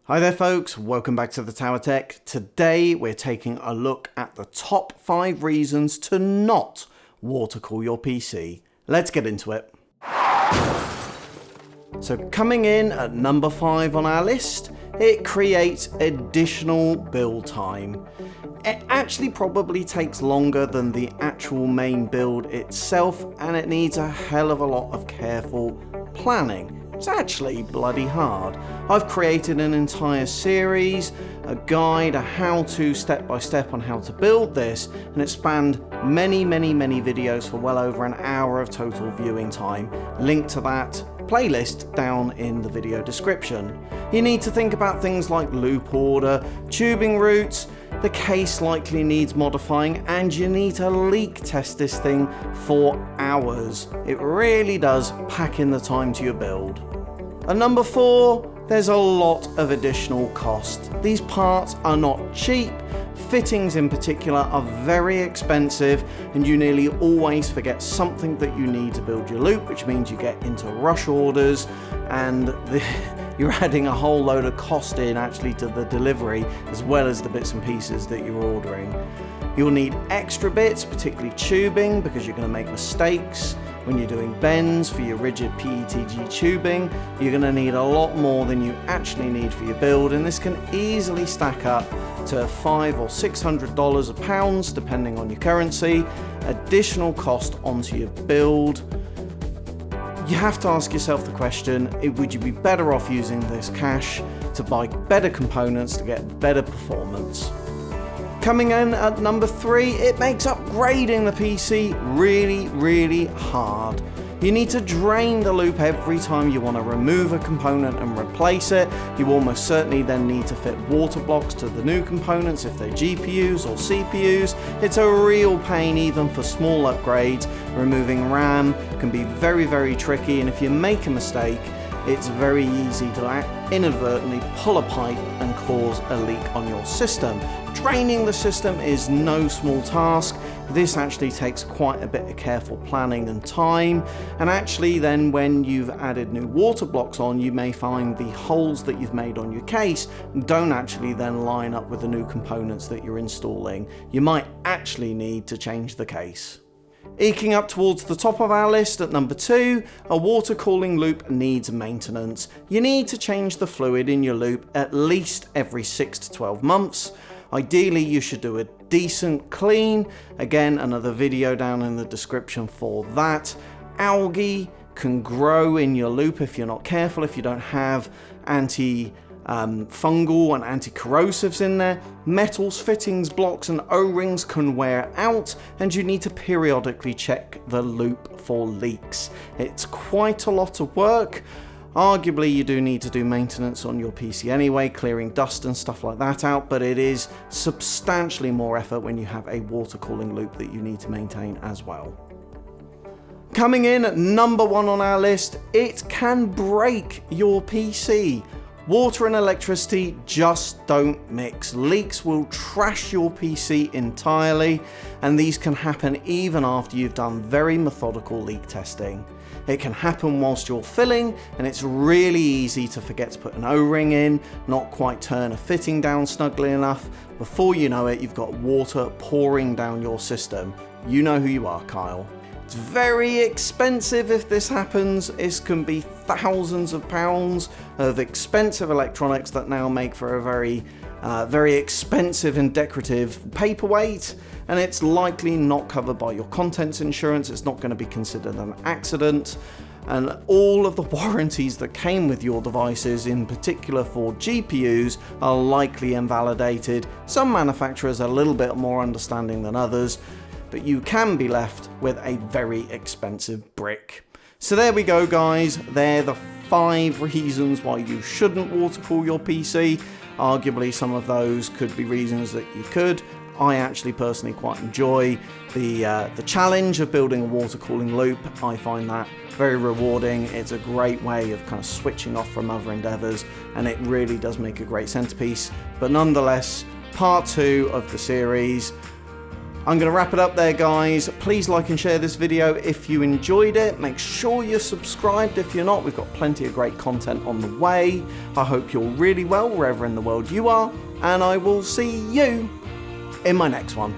Hi there folks, welcome back to the Tower Tech. Today we're taking a look at the top 5 reasons to not water cool your PC. Let's get into it. So coming in at number 5 on our list, it creates additional build time. It actually probably takes longer than the actual main build itself, and it needs a hell of a lot of careful planning. It's actually bloody hard. I've created an entire series, a guide, a how-to step-by-step on how to build this, and it spanned many videos for well over an hour of total viewing time. Link to that playlist down in the video description. You need to think about things like loop order, tubing routes, the case likely needs modifying, and you need to leak test this thing for hours. It really does pack in the time to your build. At number 4, there's a lot of additional cost. These parts are not cheap. Fittings in particular are very expensive, and you nearly always forget something that you need to build your loop, which means you get into rush orders and you're adding a whole load of cost in actually to the delivery, as well as the bits and pieces that you're ordering. You'll need extra bits, particularly tubing, because you're going to make mistakes. When you're doing bends for your rigid PETG tubing, you're going to need a lot more than you actually need for your build, and this can easily stack up to $500 or $600 a pound, depending on your currency. Additional cost onto your build. You have to ask yourself the question, would you be better off using this cash to buy better components to get better performance? Coming in at number 3, it makes upgrading the PC really hard. You need to drain the loop every time you want to remove a component and replace it. You almost certainly then need to fit water blocks to the new components if they're GPUs or CPUs. It's a real pain even for small upgrades. Removing RAM can be very tricky, and if you make a mistake, it's very easy to inadvertently pull a pipe and cause a leak on your system. Draining the system is no small task. This actually takes quite a bit of careful planning and time, and actually then when you've added new water blocks on, you may find the holes that you've made on your case don't actually then line up with the new components that you're installing. You might actually need to change the case. Eking up towards the top of our list at number 2, a water cooling loop needs maintenance. You need to change the fluid in your loop at least every 6 to 12 months. Ideally, you should do a decent clean. Again, another video down in the description for that. Algae can grow in your loop if you're not careful, if you don't have fungal and anti-corrosives in there. Metals, fittings, blocks and O-rings can wear out, and you need to periodically check the loop for leaks. It's quite a lot of work. Arguably you do need to do maintenance on your PC anyway, clearing dust and stuff like that out, but it is substantially more effort when you have a water cooling loop that you need to maintain as well. Coming in at number 1 on our list, it can break your PC. Water and electricity just don't mix. Leaks will trash your PC entirely, and these can happen even after you've done very methodical leak testing. It can happen whilst you're filling, and it's really easy to forget to put an O-ring in, not quite turn a fitting down snugly enough. Before you know it, you've got water pouring down your system. You know who you are, Kyle. It's very expensive if this happens. This can be thousands of pounds of expensive electronics that now make for a very expensive and decorative paperweight, and it's likely not covered by your contents insurance. It's not going to be considered an accident, and all of the warranties that came with your devices, in particular for GPUs, are likely invalidated. Some manufacturers are a little bit more understanding than others, but you can be left with a very expensive brick. So there we go, guys. They're the 5 reasons why you shouldn't water cool your PC. Arguably some of those could be reasons that you could. I actually personally quite enjoy the challenge of building a water cooling loop. I find that very rewarding. It's a great way of kind of switching off from other endeavors, and it really does make a great centerpiece. But nonetheless, part 2 of the series. I'm going to wrap it up there, guys. Please like and share this video if you enjoyed it. Make sure you're subscribed if you're not. We've got plenty of great content on the way. I hope you're really well wherever in the world you are, and I will see you in my next one.